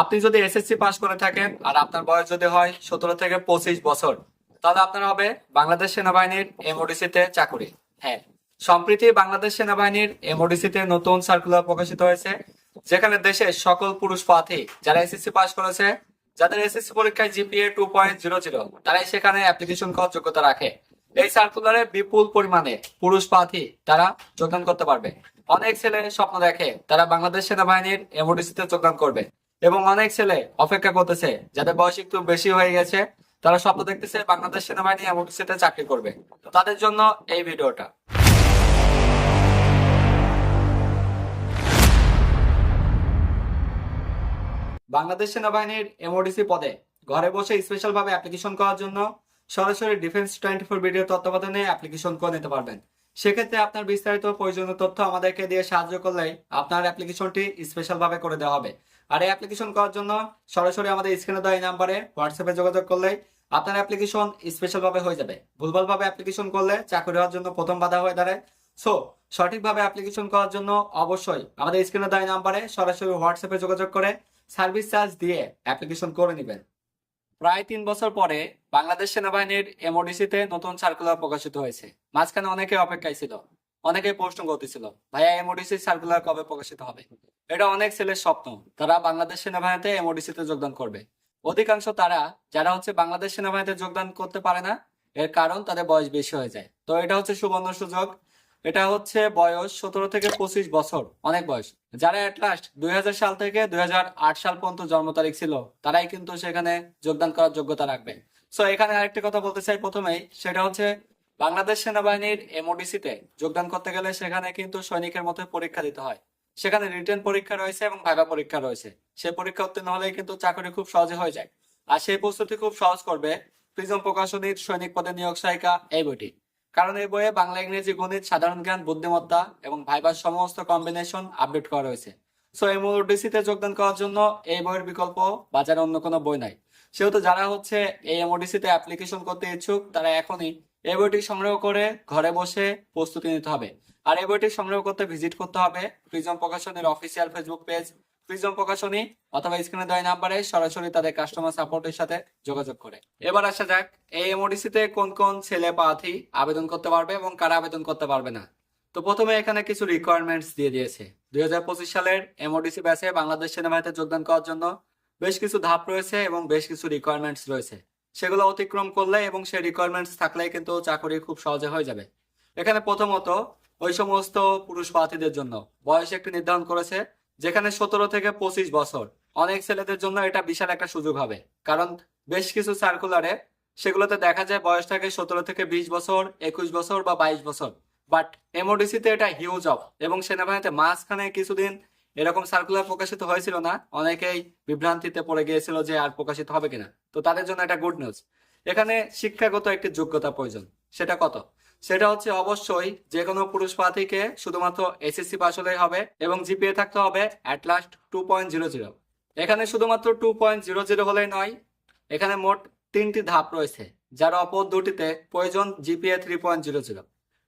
আপনি যদি SSC pass করে থাকেন আর আপনার বয়স যদি হয় 17 থেকে 25 বছর, তাহলে আপনার হবে বাংলাদেশ সেনাবাহিনীর এমওডিসি তে চাকুরি। হ্যাঁ, সম্প্রতি বাংলাদেশ সেনাবাহিনীর এমওডিসি তে নতুন সার্কুলার প্রকাশিত হয়েছে, যেখানে দেশের সকল পুরুষ প্রার্থী যারা এসএসসি পাস করেছে, যাদের এসএসসি পরীক্ষায় জিপিএ 2.00, তারাই সেখানে অ্যাপ্লিকেশন করার যোগ্যতা রাখে। এই সার্কুলারে বিপুল পরিমাণে পুরুষ প্রার্থী তারা যোগদান করতে পারবে। অনেক ছেলে স্বপ্ন দেখে তারা বাংলাদেশ সেনাবাহিনীর এমওডিসি তে যোগদান করবে, এবং অনেক ছেলে অপেক্ষা করতেছে যাদের বয়স একটু বেশি হয়ে গেছে, তারা স্বপ্ন দেখতেছে বাংলাদেশ সেনাবাহিনী এমওডিসিতে চাকরি করবে। তো তাদের জন্য এই ভিডিওটা। বাংলাদেশ সেনাবাহিনীর এমওডিসি পদে ঘরে বসে স্পেশাল ভাবে অ্যাপ্লিকেশন করার জন্য সরাসরি ডিফেন্স 24 ভিডিও তত্ত্বাবধানে অ্যাপ্লিকেশন করে নিতে পারবেন। সেক্ষেত্রে আপনার বিস্তারিত প্রয়োজনীয় তথ্য আমাদেরকে দিয়ে সাহায্য করলেই আপনার অ্যাপ্লিকেশনটি স্পেশাল ভাবে করে দেওয়া হবে। আর এই অ্যাপ্লিকেশন করার জন্য সরাসরি আমাদের স্ক্রিনে দেওয়া এই নাম্বারে হোয়াটসঅ্যাপে যোগাযোগ করলেই আপনার অ্যাপ্লিকেশন স্পেশাল ভাবে হয়ে যাবে। ভুলভাল ভাবে অ্যাপ্লিকেশন করলে চাকরি হওয়ার জন্য প্রথম বাধা হয়ে দাঁড়ায়। সো সঠিকভাবে অ্যাপ্লিকেশন করার জন্য অবশ্যই আমাদের স্ক্রিনে দেওয়া এই নাম্বারে সরাসরি হোয়াটসঅ্যাপে যোগাযোগ করে সার্ভিস চার্জ দিয়ে অ্যাপ্লিকেশন করে নেবেন। প্রায় 3 বছর পরে বাংলাদেশ সেনাবাহিনীর এমওডিসি তে নতুন সার্কুলার প্রকাশিত হয়েছে। মাঝখানে অনেকে অপেক্ষায় ছিল, অনেকে প্রশ্ন করতেছিল ভাইয়া এমওডিসি সার্কুলার কবে প্রকাশিত হবে। এটা অনেক ছেলের স্বপ্ন, তারা বাংলাদেশ সেনাবাহিনীতে এমওডিসি তে যোগদান করবে। অধিকাংশ তারা যারা বাংলাদেশ সেনাবাহিনীতে যোগদান করতে পারে না, এর কারণ তাদের বয়স বেশি হয়ে যায়। তো এটা সুবর্ণ সুযোগ। এটা বয়স 17 থেকে 25 বছর, অনেক বয়স। যারা এট লাস্ট 2000 সাল থেকে 2008 সাল পর্যন্ত জন্ম তারিখ ছিল, তারাই কিন্তু সেখানে যোগদান করার যোগ্যতা রাখবে। সো এখানে আরেকটা কথা বলতে চাই প্রথমেই, সেটা বাংলাদেশ সেনাবাহিনীর এমওডিসি তে যোগদান করতে গেলে সেখানে কিন্তু সৈনিকের মতো পরীক্ষা দিতে হয়। সেখানে রিটেন পরীক্ষা রয়েছে এবং ভাইভা পরীক্ষা রয়েছে। সেই পরীক্ষা উত্তীর্ণ হলে কিন্তু চাকরি খুব সহজে হয়ে যায়। আর সেই প্রস্তুতি খুব সহজ করবে প্রিজম প্রকাশনীর সৈনিক পদে নিয়োগ সহায়িকা এই বইটি। কারণ এই বইয়ে বাংলা, ইংরেজি, গণিত, সাধারণ জ্ঞান, বুদ্ধিমত্তা এবং ভাইবার সমস্ত কম্বিনেশন আপডেট করা হয়েছে। সো এমওডিসি তে যোগদান করার জন্য এই বইয়ের বিকল্প বাজারে অন্য কোনো বই নাই। সেহেতু যারা এই এমওডিসি তে অ্যাপ্লিকেশন করতে ইচ্ছুক, তারা এখনই এই বইটি সংগ্রহ করে ঘরে বসে প্রস্তুতি নিতে হবে। আর এই বইটি সংগ্রহ করতে ভিজিট করতে হবে প্রিজম প্রকাশনীর অফিসিয়াল ফেসবুক পেজ প্রিজম প্রকাশনী, অথবা স্ক্রিনে দেওয়া নাম্বারে সরাসরি তাদের কাস্টমার সাপোর্টের সাথে যোগাযোগ করে। এবার আসা যাক এই এমওডিসি তে কোন কোন ছেলে প্রার্থী আবেদন করতে পারবে এবং কারা আবেদন করতে পারবে না। তো প্রথমে এখানে কিছু রিকোয়ারমেন্টস দিয়ে দিয়েছে। 2025 সালের এমওডিসি ব্যাচে বাংলাদেশ সেনাবাহিনীতে যোগদান করার জন্য বেশ কিছু ধাপ রয়েছে এবং বেশ কিছু রিকোয়ারমেন্টস রয়েছে। সেগুলো অতিক্রম করলে এবং সেই রিকোয়ারমেন্টস থাকলে কিন্তু চাকরি খুব সহজে হয়ে যাবে। এখানে প্রথমত ওই সমস্ত পুরুষ প্রার্থীদের জন্য বয়স একটি নির্ধারণ করেছে, যেখানে 17 থেকে 25 বছর। অনেক ছেলেদের জন্য এটা বিশাল একটা সুযোগ হবে, কারণ বেশ কিছু সার্কুলারে সেগুলোতে দেখা যায় বয়স থাকে 17 থেকে 20 বছর, 21 বছর বা 22 বছর। বাট এমওডিসি তে এটা হিউজ অফ, এবং সেনাবাহিনীতে মাঝখানে কিছুদিন এরকম সার্কুলার প্রকাশিত হয়েছিল না, অনেকেই বিভ্রান্তিতে পড়ে গিয়েছিল যে আর প্রকাশিত হবে কিনা। তো তাদের জন্য এটা গুড নিউজ। এখানে শিক্ষাগত একটি যোগ্যতা প্রয়োজন। সেটা কত? সেটা অবশ্যই যে কোনো পুরুষ প্রার্থীকে শুধুমাত্র এসএসসি পাস হলেই হবে এবং জিপিএ থাকতে হবে অ্যাট লাস্ট 2.00। এখানে শুধুমাত্র 2.00 হলেই নয়, এখানে মোট 3টি ধাপ রয়েছে, যার অপর দুটিতে প্রয়োজন জিপিএ 3.00।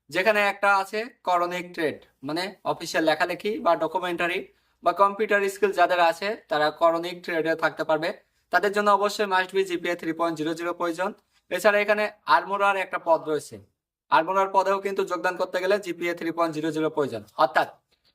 যেখানে একটা আছে করণিক ট্রেড, মানে অফিসিয়াল লেখালেখি বা ডকুমেন্টারি বা কম্পিউটার স্কিল যাদের আছে, তারা করণিক ট্রেডে থাকতে পারবে। তাদের জন্য অবশ্যই মাস্ট বি জিপিএ 3.00 প্রয়োজন। এছাড়া এখানে আর্মোরার একটা পদ রয়েছে। আর্মোরার পদেও কিন্তু যোগদান করতে গেলে জিপিএ 3.00 প্রয়োজন। অর্থাৎ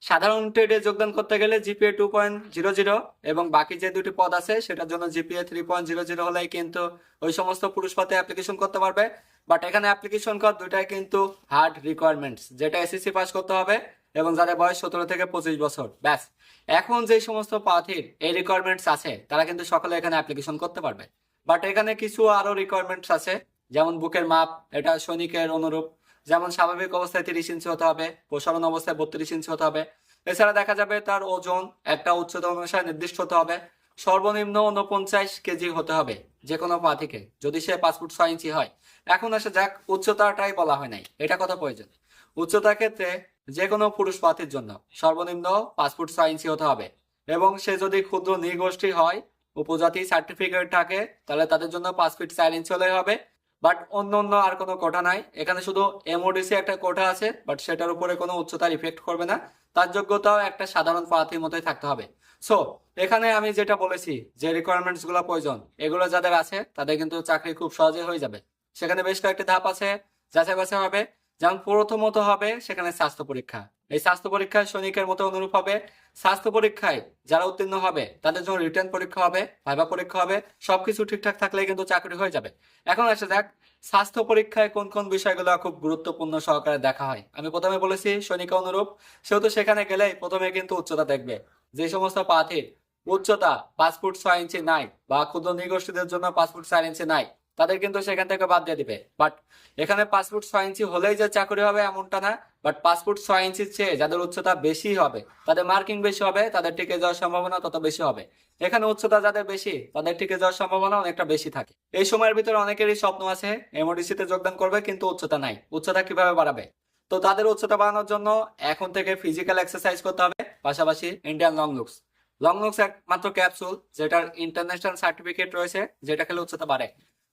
সাধারণ ট্রেডে যোগদান করতে গেলে জিপিএ 2.00, এবং বাকি যে দুটি পদ আছে সেটার জন্য জিপিএ 3.00 হলেই কিন্তু ওই সমস্ত পুরুষ পদে অ্যাপ্লিকেশন করতে পারবে। বাট এখানে অ্যাপ্লিকেশন করার দুইটাই কিন্তু হার্ড রিকোয়ারমেন্টস, যেটা এসএসসি পাস করতে হবে এবং যাদের বয়স 17 থেকে 25 বছর। ব্যাস, এখন যে সমস্ত প্রার্থীর এই রিকোয়ারমেন্টস আছে তারা কিন্তু সকলে এখানে অ্যাপ্লিকেশন করতে পারবে। বাট এখানে কিছু আরো রিকোয়ারমেন্টস আছে, যেমন বুকের মাপ, এটা সৈনিকের অনুরূপ। যেমন স্বাভাবিক অবস্থায় 30 ইঞ্চি হতে হবে, প্রসারণ অবস্থায় 32 ইঞ্চি হতে হবে। এছাড়া দেখা যাবে তার ওজন একটা উচ্চতা অনুসারে নির্দিষ্ট হতে হবে। সর্বনিম্ন 49 কেজি হতে হবে যে কোনো প্রার্থীকে, যদি সে 5 ফুট 6 ইঞ্চি হয়। এখন আসা যাক উচ্চতাটাই বলা হয় নাই, এটা কত প্রয়োজন। উচ্চতার ক্ষেত্রে যে কোনো পুরুষ প্রার্থীর জন্য সর্বনিম্ন 5 ফুট 6 ইঞ্চি হতে হবে, এবং সে যদি ক্ষুদ্র নৃগোষ্ঠী হয়, উপজাতি সার্টিফিকেট থাকে, তাহলে তাদের জন্য 5 ফিট 4 ইঞ্চি হলেই হবে। বাট অন্য অন্য আর কোনো কোটা নাই, এখানে শুধু এমওডিসি একটা কোটা আছে, বাট সেটার উপরে কোনো উচ্চতার ইফেক্ট করবে না। তার যোগ্যতাও একটা সাধারণ প্রার্থীর মতোই থাকতে হবে। সো এখানে আমি যেটা বলেছি যে রিকোয়ারমেন্টস গুলো প্রয়োজন, এগুলো যাদের আছে তাদের কিন্তু চাকরি খুব সহজে হয়ে যাবে। সেখানে বেশ কয়েকটি ধাপ আছে, যাচাই বাছাই হবে। যেমন প্রথমত হবে সেখানে স্বাস্থ্য পরীক্ষা। এই স্বাস্থ্য পরীক্ষা সৈনিকের মতো অনুরূপ হবে। স্বাস্থ্য পরীক্ষায় যারা উত্তীর্ণ হবে তাদের জন্য রিটেন পরীক্ষা হবে, ভাইভা পরীক্ষা হবে। সবকিছু ঠিকঠাক থাকলে কিন্তু চাকরি হয়ে যাবে। এখন আসা যাক স্বাস্থ্য পরীক্ষায় কোন কোন বিষয়গুলো খুব গুরুত্বপূর্ণ সহকারে দেখা হয়। আমি প্রথমে বলেছি সৈনিক অনুরূপ, সেহেতু সেখানে গেলে প্রথমে কিন্তু উচ্চতা দেখবে। যে সমস্ত প্রার্থীর উচ্চতা 5 ফুট 6 ইঞ্চি নাই বা ক্ষুদ্র নৃগোষ্ঠীদের জন্য 5 ফুট 4 ইঞ্চি নাই, তাদের কিন্তু সেখান থেকে বাদ দিয়ে দিবে। বাট এখানে 5 ফুট 6 ইঞ্চি হলেই যে চাকরি হবে এমনটা না। বাট 5 ফুট 6 ইঞ্চির চেয়ে যাদের উচ্চতা বেশি হবে, তাদের মার্কিং বেশি হবে, তাদের টিকে যাওয়ার সম্ভাবনা তত বেশি হবে। এখানে উচ্চতা যাদের বেশি তাদের টিকে যাওয়ার সম্ভাবনা অনেকটা বেশি থাকে। এই সময়ের ভিতরে অনেকেরই স্বপ্ন আছে এমওডিসি তে যোগদান করবে, কিন্তু উচ্চতা নাই। উচ্চতা কিভাবে বাড়াবে? তো তাদের উচ্চতা বাড়ানোর জন্য এখন থেকে ফিজিক্যাল এক্সারসাইজ করতে হবে, পাশাপাশি Indian long looks. Long looks একমাত্র ক্যাপসুল যেটার ইন্টারন্যাশনাল সার্টিফিকেট রয়েছে, যেটা খেলে উচ্চতা বাড়ে।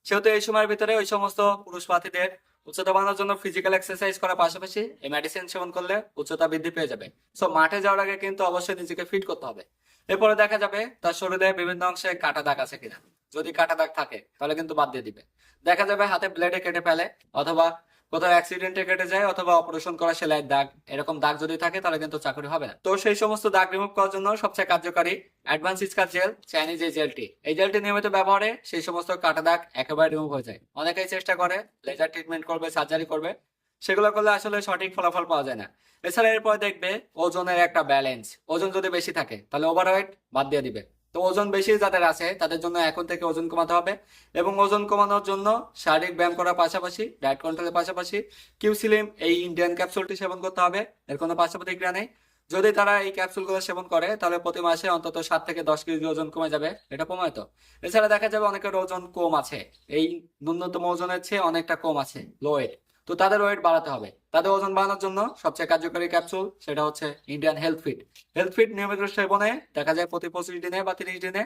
সেহেতু এই সময়ের ভিতরে ওই সমস্ত পুরুষ প্রার্থীদের উচ্চতা বাড়ানোর জন্য ফিজিক্যাল এক্সারসাইজ করার পাশাপাশি এই মেডিসিন সেবন করলে উচ্চতা বৃদ্ধি পেয়ে যাবে। সো মাঠে যাওয়ার আগে কিন্তু অবশ্যই নিজেকে ফিট করতে হবে। এরপরে দেখা যাবে তার শরীরে বিভিন্ন অংশে কাটা দাগ আছে কিনা। যদি কাটা দাগ থাকে তাহলে কিন্তু বাদ দিয়ে দিবে। দেখা যাবে হাতে ব্লেডে কেটে ফেলে, অথবা কোথাও অ্যাক্সিডেন্টে কেটে যায়, অথবা অপারেশন করা সেলাইয়ের দাগ, এরকম দাগ যদি থাকে তাহলে কিন্তু চাকরি হবে না। তো সেই সমস্ত দাগ রিমুভ করার জন্য সবচেয়ে কার্যকারী অ্যাডভান্স স্কার জেল, চাইনিজ এই জেলটি। এই জেলটি নিয়মিত ব্যবহারে সেই সমস্ত কাটা দাগ একেবারে রিমুভ হয়ে যায়। অনেকেই চেষ্টা করে লেজার ট্রিটমেন্ট করবে, সার্জারি করবে, সেগুলো করলে আসলে সঠিক ফলাফল পাওয়া যায় না। এছাড়া এরপর দেখবে ওজনের একটা ব্যালেন্স। ওজন যদি বেশি থাকে তাহলে ওভারওয়েট বাদ দিয়ে দিবে। তো ওজন বেশি যাদের আছে তাদের জন্য এখন থেকে ওজন কমাতে হবে, এবং ওজন কমানোর জন্য শারীরিক ব্যায়াম করার পাশাপাশি ডায়েট কন্ট্রোলের পাশাপাশি কিউসিলিম এই ইন্ডিয়ান ক্যাপসুলটি সেবন করতে হবে। এর কোনো পার্শ্ব প্রতিক্রিয়া নেই। যদি তারা এই ক্যাপসুলগুলো সেবন করে তাহলে প্রতি মাসে অন্তত 7 থেকে 10 কেজি ওজন কমে যাবে, এটা প্রমাণিত। এছাড়া দেখা যাবে অনেকের ওজন কম আছে, এই ন্যূনতম ওজনের চেয়ে অনেকটা কম আছে, লো ওয়েট। তো তাদের ওয়েট বাড়াতে হবে। তাদের ওজন বাড়ানোর জন্য সবচেয়ে কার্যকরী ক্যাপসুল সেটা হচ্ছে Indian health fit. Health fit নিয়মিত সেবনে দেখা যায় প্রতি 25 দিনে বা 30 দিনে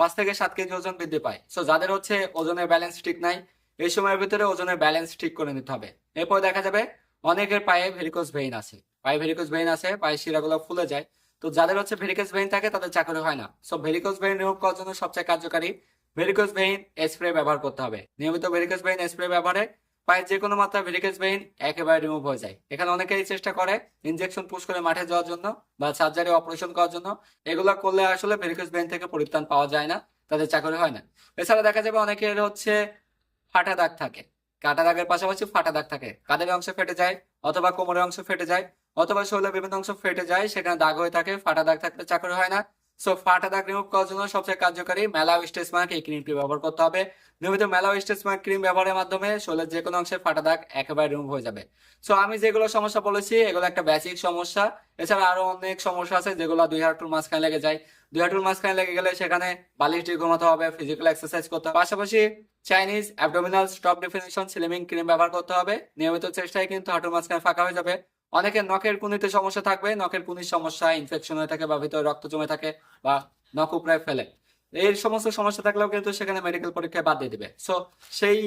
5 থেকে 7 কেজি ওজন বৃদ্ধি পায়। সো যাদের হচ্ছে ওজনের ব্যালেন্স ঠিক নাই, এই সময়ের ভিতরে ওজনের ব্যালেন্স ঠিক করে নিতে হবে। এরপর দেখা যাবে অনেকের পায়ে ভেরিকোজ ভেইন আছে। পায়ে ভেরিকোজ ভেইন আছে, পায়ের শিরাগুলো ফুলে যায়। তো যাদের হচ্ছে ভেরিকোজ ভেইন থাকে তাদের চাকরি হয় না। সো ভেরিকোজ ভেইন রিমুভ করার জন্য সবচেয়ে কার্যকারী ভেরিকোজ ভেইন স্প্রে ব্যবহার করতে হবে। নিয়মিত ভেরিকোজ ভেইন স্প্রে ব্যবহারে পায়ের যে কোনো মাত্রা ভেরিকোজ ভেইন একেবারে রিমুভ হয়ে যায়। এখানে অনেকেই চেষ্টা করে ইনজেকশন পুশ করে মাঠে যাওয়ার জন্য বা সার্জারি অপারেশন করার জন্য। এগুলো করলে আসলে ভেরিকোজ ভেইন থেকে পরিত্রাণ পাওয়া যায় না, তাদের চাকরি হয় না। এছাড়া দেখা যাবে অনেকের হচ্ছে ফাটা দাগ থাকে। কাটা দাগের পাশাপাশি ফাটা দাগ থাকে, কাঁধের অংশ ফেটে যায়, অথবা কোমরের অংশ ফেটে যায়, অথবা শরীরের বিভিন্ন অংশ ফেটে যায়, সেখানে দাগ হয়ে থাকে। ফাটা দাগ থাকলে চাকরি হয় না। সো ফাটা দাগ রিমুভ করার জন্য সবচেয়ে কার্যকারী ম্যালাউ স্টেজ মার্ক এই ক্রিমটি ব্যবহার করতে হবে। নিয়মিত ম্যালাউ স্টেজ মার্ক ক্রিম ব্যবহারের মাধ্যমে শরীরের যে কোনো অংশের ফাটা দাগ একেবারে রিমুভ হয়ে যাবে। সো আমি যেগুলো সমস্যা বলেছি এগুলো একটা বেসিক সমস্যা। এছাড়া আরো অনেক সমস্যা আছে যেগুলো দুই হাঁটুর মাঝখানে লেগে যায়। দুই হাঁটুর মাঝখানে লেগে গেলে সেখানে বালিশ দিয়ে ঘুমাতে হবে, ফিজিক্যাল এক্সারসাইজ করতে হবে, পাশাপাশি Chinese abdominal stop definition slimming cream ব্যবহার করতে হবে। নিয়মিত চেষ্টায় কিন্তু হাঁটুর মাঝখানে ফাঁকা হয়ে যাবে। অনেকের নখের কুনিতে সমস্যা থাকবে, নখের কুনির সমস্যা ইনফেকশন হয়ে থাকে বা ভিতরে রক্ত জমে থাকে বা নখ উপড়ে ফেলে। এই সমস্ত সমস্যা থাকলেও কিন্তু সেখানে মেডিকেল পরীক্ষায় বাদ দিয়ে দিবে। সো সেই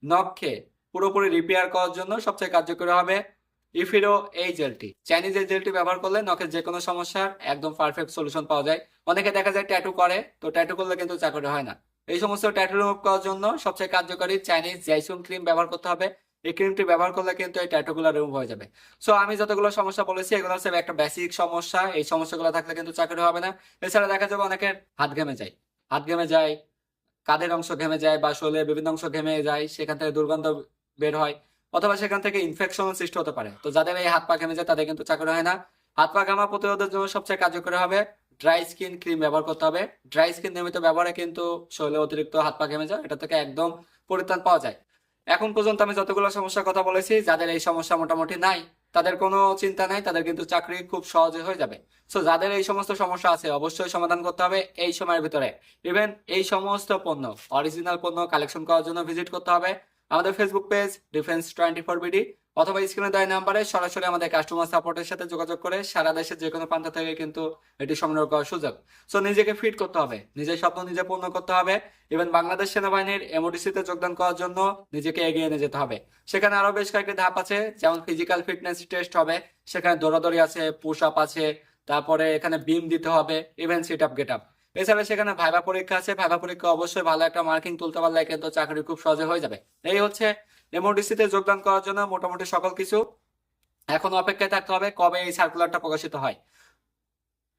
নখকে পুরোপুরি রিপেয়ার করার জন্য সবচেয়ে কার্যকরী হবে ইফিরো এই জেলটি। চাইনিজ এই জেলটি ব্যবহার করলে নখের যে কোনো সমস্যার একদম পারফেক্ট সলিউশন পাওয়া যায়। অনেকে দেখা যায় ট্যাটু করে, তো ট্যাটু করলে কিন্তু চাকরি হয় না। এই সমস্ত ট্যাটু রিমুভ করার জন্য সবচেয়ে কার্যকরী চাইনিজ জাইসুন ক্রিম ব্যবহার করতে হবে। এই ক্রিমটি ব্যবহার করলে কিন্তু এই ট্যাটু গুলো রিমুভ হয়ে যাবে। সো আমি যতগুলো সমস্যা বলেছি এগুলো হচ্ছে একটা বেসিক সমস্যা। এই সমস্যাগুলো থাকলে কিন্তু চাকরি হবে না। এছাড়া দেখা যাবে অনেকের হাত ঘেমে যায়, হাত ঘেমে যায়, কাঁধের অংশ ঘেমে যায় বা শরীরের বিভিন্ন অংশ ঘেমে যায়, সেখান থেকে দুর্গন্ধ বের হয়, অথবা সেখান থেকে ইনফেকশন সৃষ্টি হতে পারে। তো যাদের এই হাত পা ঘেমে যায় তাদের কিন্তু চাকরি হয় না। হাত পা ঘামা প্রতিরোধের জন্য সবচেয়ে কার্যকরী হবে ড্রাই স্কিন ক্রিম ব্যবহার করতে হবে। ড্রাই স্কিন নিয়মিত ব্যবহারে কিন্তু শরীরে অতিরিক্ত হাত পা ঘেমে যায়, এটা থেকে একদম পরিত্রাণ পাওয়া যায়। এখন পর্যন্ত আমি যতগুলো সমস্যার কথা বলেছি, যাদের এই সমস্যা মোটামুটি নাই তাদের কোনো চিন্তা নাই, তাদের কিন্তু চাকরি খুব সহজে হয়ে যাবে। সো যাদের এই সমস্ত সমস্যা আছে অবশ্যই সমাধান করতে হবে এই সময়ের ভিতরে। ইভেন এই সমস্ত পণ্য অরিজিনাল পণ্য কালেকশন করার জন্য ভিজিট করতে হবে আমাদের ফেসবুক পেজ ডিফেন্স24BD, অথবা স্ক্রিনে দেওয়া নাম্বারে সরাসরি আমাদের কাস্টমার সাপোর্টের সাথে যোগাযোগ করে সারা দেশের যে কোনো প্রান্ত থেকে কিন্তু এটি সংগ্রহ করার সুযোগ। সো নিজেকে ফিট করতে হবে, নিজের স্বপ্ন নিজে পূর্ণ করতে হবে। ইভেন বাংলাদেশ সেনাবাহিনীর এমওডিসি তে যোগদান করার জন্য নিজেকে এগিয়ে নিয়ে যেতে হবে। সেখানে আরো বেশ কয়েকটি ধাপ আছে, যেমন ফিজিক্যাল ফিটনেস টেস্ট হবে, সেখানে দৌড়াদৌড়ি আছে, পুশ আপ আছে, তারপরে এখানে বিম দিতে হবে, even sit up get up. এছাড়া সেখানে ভাইবা পরীক্ষা আছে, ভাইবা পরীক্ষা অবশ্যই ভালো একটা মার্কিং তুলতে পারলে কিন্তু চাকরি খুব সহজে হয়ে যাবে। এই হচ্ছে এমওডিসি তে যোগদান করার জন্য মোটামুটি সকল কিছু। এখন অপেক্ষায় থাকতে হবে কবে এই সার্কুলারটা প্রকাশিত হয়,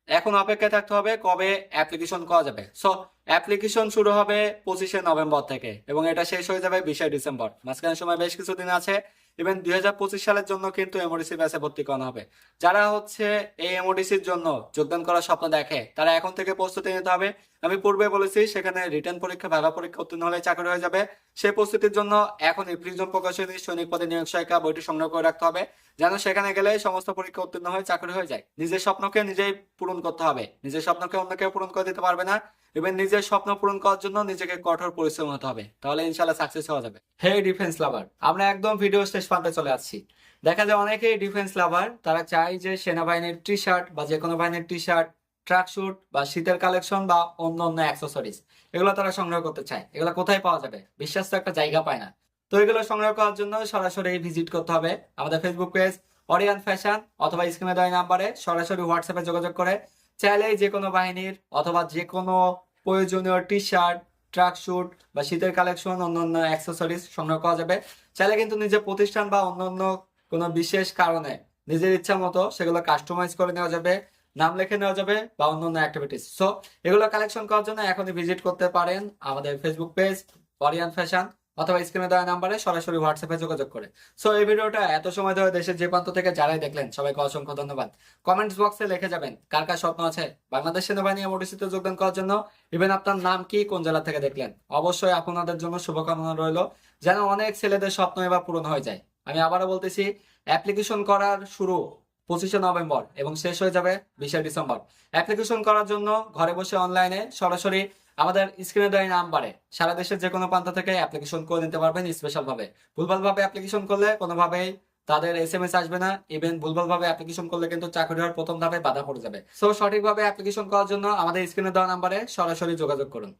এখন অপেক্ষায় থাকতে হবে কবে অ্যাপ্লিকেশন করা যাবে। সো অ্যাপ্লিকেশন শুরু হবে 25শে নভেম্বর থেকে এবং এটা শেষ হয়ে যাবে 20শে ডিসেম্বর। মাঝখানে সময় বেশ কিছুদিন আছে। ইভেন 2025 সালের জন্য কিন্তু এমওডিসি ব্যাচে ভর্তি করানো হবে। যারা হচ্ছে এই এমওডিসির জন্য যোগদান করার স্বপ্ন দেখে তারা এখন থেকে প্রস্তুতি নিতে হবে। আমি পূর্বে বলেছি সেখানে রিটেন পরীক্ষা, ভাইভা পরীক্ষা উত্তীর্ণ হলে চাকরি হয়ে যাবে। সেই প্রস্তুতির জন্য এখন এই প্রিজম প্রকাশনী সৈনিক পদে নিয়োগ সহায়িকা বইটি সংগ্রহ করে রাখতে হবে, যেন সেখানে গেলে সমস্ত পরীক্ষা উত্তীর্ণ হয়ে চাকরি হয়ে যায়। নিজের স্বপ্নকে নিজেই পূরণ করতে হবে, নিজের স্বপ্নকে অন্য কেউ পূরণ করে দিতে পারবে না। এবং নিজের স্বপ্ন পূরণ করার জন্য নিজেকে কঠোর পরিশ্রম হতে হবে, তাহলে ইনশাল্লাহ সাকসেস হওয়া যাবে। হে ডিফেন্স লাভার, আমরা একদম ভিডিও শেষ প্রান্তে চলে আসছি। দেখা যায় অনেকেই ডিফেন্স লাভার, তারা চায় যে সেনাবাহিনীর টি শার্ট বা যে কোনো বাহিনীর টি শার্ট, ট্রাক স্যুট বা শীতের কালেকশন বা অন্য অন্য অ্যাক্সেসরিজ এগুলো তারা সংগ্রহ করতে চায়। এগুলো কোথায় পাওয়া যাবে? বিশ্বাস তো একটা জায়গা পায় না। তো এগুলো সংগ্রহ করার জন্য সরাসরি ভিজিট করতে হবে আমাদের ফেসবুক পেজ অরিয়ান ফ্যাশন, অথবা স্ক্রিনে দেওয়া নাম্বারে সরাসরি হোয়াটসঅ্যাপে যোগাযোগ করে চাইলেই যে কোনো বাহিনীর অথবা যে কোনো প্রয়োজনীয় টি শার্ট, ট্রাক স্যুট বা শীতের কালেকশন, অন্যান্য অ্যাক্সেসরিজ সংগ্রহ করা যাবে। চাইলে কিন্তু নিজের প্রতিষ্ঠান বা অন্যান্য কোনো বিশেষ কারণে নিজের ইচ্ছা মতো সেগুলো কাস্টমাইজ করে নেওয়া যাবে, নাম লিখে নেওয়া যাবে বা অন্যান্য অ্যাক্টিভিটিস। সো এগুলো কালেকশন করার জন্য এখনই ভিজিট করতে পারেন আমাদের ফেসবুক পেজ অরিয়ান ফ্যাশন, অথবা স্ক্রিনে দেওয়া নাম্বারে সরাসরি হোয়াটসঅ্যাপে যোগাযোগ করে। সো এই ভিডিওটা এত সময় ধরে দেশের যে প্রান্ত থেকে যারাই দেখলেন সবাইকে অসংখ্য ধন্যবাদ। কমেন্টস বক্সে লিখে যাবেন কার কার স্বপ্ন আছে বাংলাদেশ সেনাবাহিনী এমওডিসিতে যোগদান করার জন্য। ইভেন আপনার নাম কি, কোন জেলা থেকে দেখলেন, অবশ্যই আপনাদের জন্য শুভকামনা রইল, যেন অনেক ছেলেদের স্বপ্ন এবার পূরণ হয়ে যায়। আমি আবারও বলতেছি, অ্যাপ্লিকেশন করার শুরু 25শে নভেম্বর এবং শেষ হয়ে যাবে 20শে ডিসেম্বর। অ্যাপ্লিকেশন করার জন্য ঘরে বসে অনলাইনে সরাসরি আমাদের স্ক্রিনে দেওয়া নাম্বারে সারা দেশের যে কোনো প্রান্ত থেকে অ্যাপ্লিকেশন করে নিতে পারবেন স্পেশাল ভাবে। ভুলভাল ভাবে অ্যাপ্লিকেশন করলে কোনোভাবেই তাদের এসএমএস আসবে না। ইভেন ভুলভাল ভাবে অ্যাপ্লিকেশন করলে কিন্তু চাকরি হওয়ার প্রথম ধাপে বাধা পড়ে যাবে। সো সঠিকভাবে অ্যাপ্লিকেশন করার জন্য আমাদের স্ক্রিনে দেওয়া নাম্বারে সরাসরি যোগাযোগ করুন।